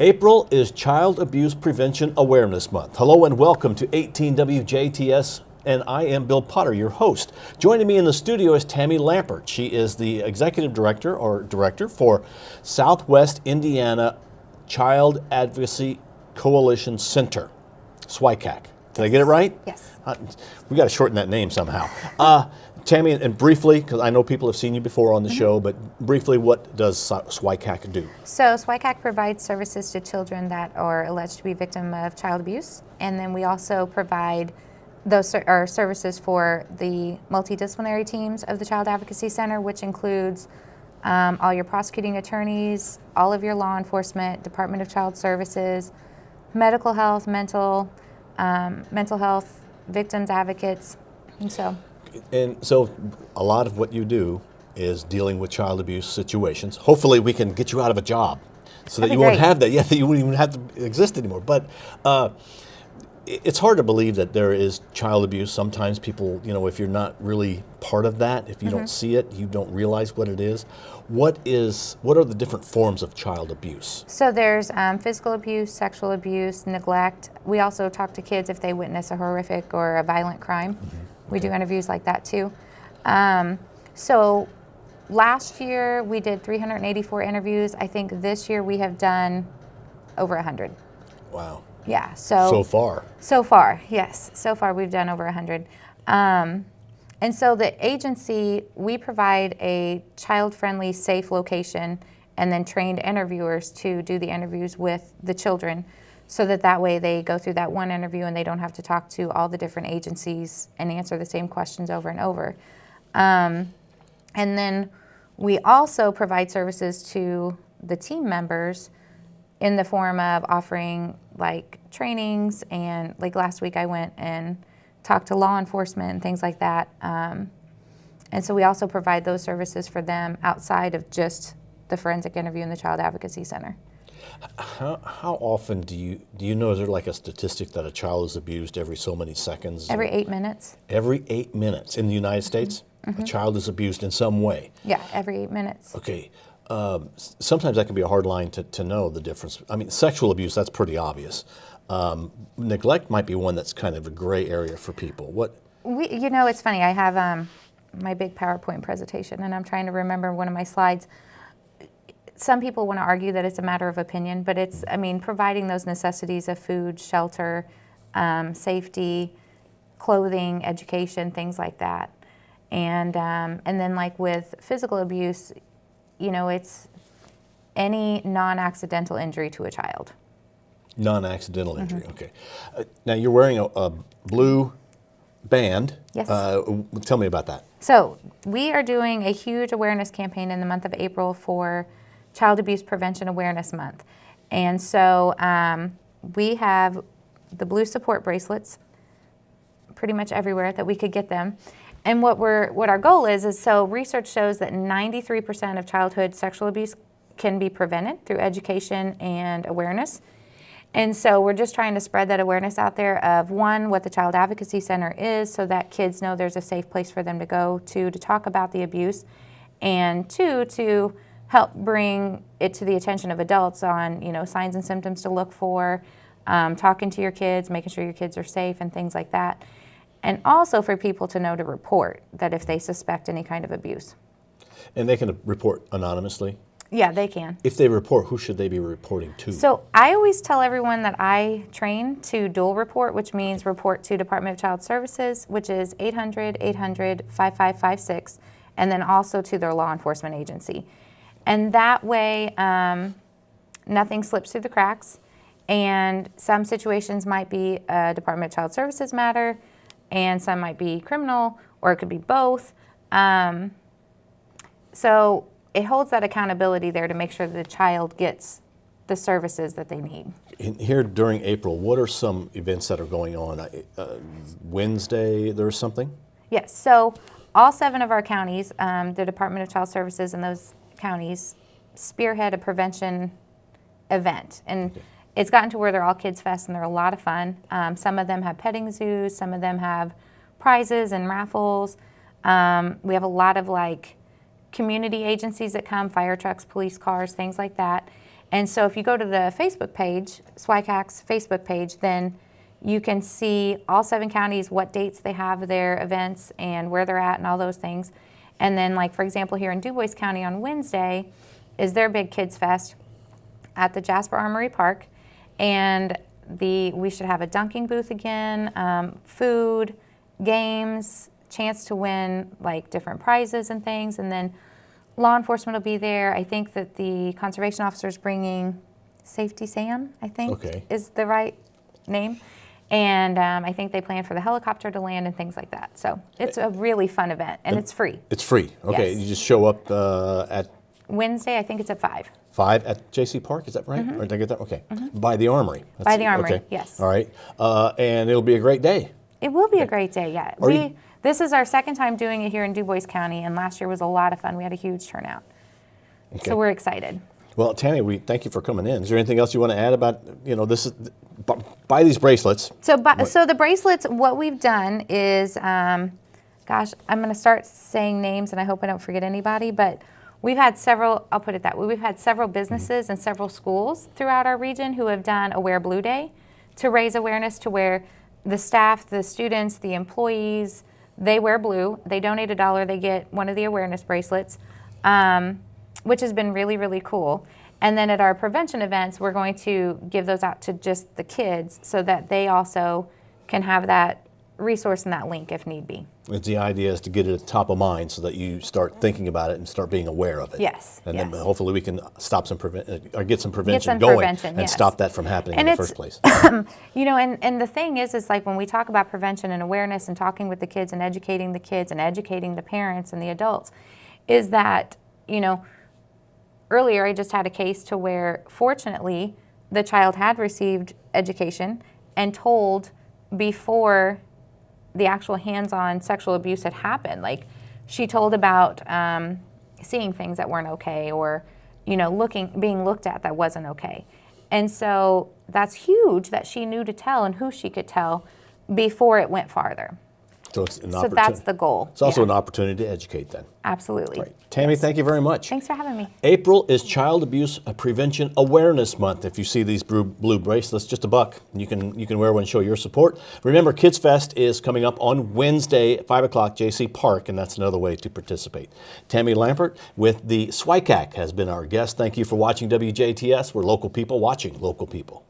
April is Child Abuse Prevention Awareness Month. Hello and welcome to 18 WJTS, and I am Bill Potter, your host. Joining me in the studio is Tammy Lampert. She is the Executive Director for Southwest Indiana Child Advocacy Coalition Center, SWICACC. Did I get it right? Yes. We got to shorten that name somehow. Tammy, and briefly, because I know people have seen you before on the show, but briefly, what does SWICACC do? So SWICACC provides services to children that are alleged to be victim of child abuse, and then we also provide those services for the multidisciplinary teams of the Child Advocacy Center, which includes all your prosecuting attorneys, all of your law enforcement, Department of Child Services, medical health, mental health, victims advocates, And so a lot of what you do is dealing with child abuse situations. Hopefully we can get you out of a job so that you won't have that. Yeah, that you wouldn't even have to exist anymore. But it's hard to believe that there is child abuse. Sometimes people, if you're not really part of that, if you don't see it, you don't realize what it is. What are the different forms of child abuse? So there's physical abuse, sexual abuse, neglect. We also talk to kids if they witness a horrific or a violent crime. We do interviews like that too. So last year we did 384 interviews. I think this year we have done over 100. Wow. Yeah. So far. So far, yes. So far we've done over 100. And so the agency, we provide a child-friendly, safe location and then trained interviewers to do the interviews with the children, so that way they go through that one interview and they don't have to talk to all the different agencies and answer the same questions over and over. And then we also provide services to the team members in the form of offering like trainings, and like last week I went and talked to law enforcement and things like that. And so we also provide those services for them outside of just the forensic interview in the Child Advocacy Center. How often do you know, is there like a statistic that a child is abused every so many seconds? Every 8 minutes. Every 8 minutes in the United States? A child is abused in some way? Yeah, every 8 minutes. Okay. Sometimes that can be a hard line to know the difference. I mean, sexual abuse, that's pretty obvious. Neglect might be one that's kind of a gray area for people. It's funny. I have my big PowerPoint presentation, and I'm trying to remember one of my slides. Some people want to argue that it's a matter of opinion, but providing those necessities of food, shelter, safety, clothing, education, things like that. And then like with physical abuse, it's any non-accidental injury to a child. Non-accidental injury, okay. Now you're wearing a blue band. Yes. Tell me about that. So we are doing a huge awareness campaign in the month of April for Child Abuse Prevention Awareness Month. And so we have the blue support bracelets pretty much everywhere that we could get them. And what our goal is so research shows that 93% of childhood sexual abuse can be prevented through education and awareness. And so we're just trying to spread that awareness out there of, one, what the Child Advocacy Center is, so that kids know there's a safe place for them to go to talk about the abuse, and two, to help bring it to the attention of adults on, signs and symptoms to look for, talking to your kids, making sure your kids are safe and things like that. And also for people to know to report that if they suspect any kind of abuse. And they can report anonymously? Yeah, they can. If they report, who should they be reporting to? So I always tell everyone that I train to dual report, which means report to Department of Child Services, which is 800-800-5556, and then also to their law enforcement agency. And that way, nothing slips through the cracks. And some situations might be a Department of Child Services matter, and some might be criminal, or it could be both. So it holds that accountability there to make sure that the child gets the services that they need. Here during April, what are some events that are going on? Wednesday, there's something? Yes, so all 7 of our counties, the Department of Child Services and those counties spearhead a prevention event. And it's gotten to where they're all Kids Fest, and they're a lot of fun. Some of them have petting zoos, some of them have prizes and raffles. We have a lot of community agencies that come, fire trucks, police cars, things like that. And so if you go to the Facebook page, SWICACC's Facebook page, then you can see all 7 counties, what dates they have their events and where they're at and all those things. And then, like, for example, here in Dubois County on Wednesday is their big Kids Fest at the Jasper Armory Park. And we should have a dunking booth again, food, games, chance to win like different prizes and things. And then law enforcement will be there. I think that the conservation officer is bringing Safety Sam, I think is the right name. And I think they plan for the helicopter to land and things like that. So it's a really fun event, and it's free. It's free. Okay, Yes. you just show up at Wednesday, I think it's at 5. 5 at JC Park, is that right? Or did I get that? Okay. By the Armory. By the Armory, okay. yes. All right. And it'll be a great day. It will be a great day, yeah. This is our second time doing it here in Dubois County, and last year was a lot of fun. We had a huge turnout. Okay. So we're excited. Well, Tammy, we thank you for coming in. Is there anything else you want to add about, this is, buy these bracelets. So the bracelets, what we've done is, gosh, I'm going to start saying names, and I hope I don't forget anybody, but we've had several, I'll put it that way, we've had several businesses and several schools throughout our region who have done a Wear Blue Day to raise awareness to where the staff, the students, the employees, they wear blue. They donate $1, they get one of the awareness bracelets, which has been really, really cool. And then at our prevention events, we're going to give those out to just the kids so that they also can have that resource and that link if need be. It's the idea is to get it at top of mind so that you start thinking about it and start being aware of it. Yes. And yes. then hopefully we can stop some or get some prevention going and yes. stop that from happening in the first place. And the thing is like when we talk about prevention and awareness and talking with the kids and educating the parents and the adults, is that, earlier I just had a case to where fortunately the child had received education and told before the actual hands-on sexual abuse had happened. Like she told about seeing things that weren't okay or, being looked at that wasn't okay. And so that's huge that she knew to tell and who she could tell before it went farther. So it's an So that's the goal. It's also an opportunity to educate then. Absolutely. Right. Tammy, thank you very much. Thanks for having me. April is Child Abuse Prevention Awareness Month. If you see these blue bracelets, just $1. You can wear one and show your support. Remember, Kids Fest is coming up on Wednesday at 5 o'clock, JC Park, and that's another way to participate. Tammy Lampert with the SWICACC has been our guest. Thank you for watching WJTS. We're local people watching local people.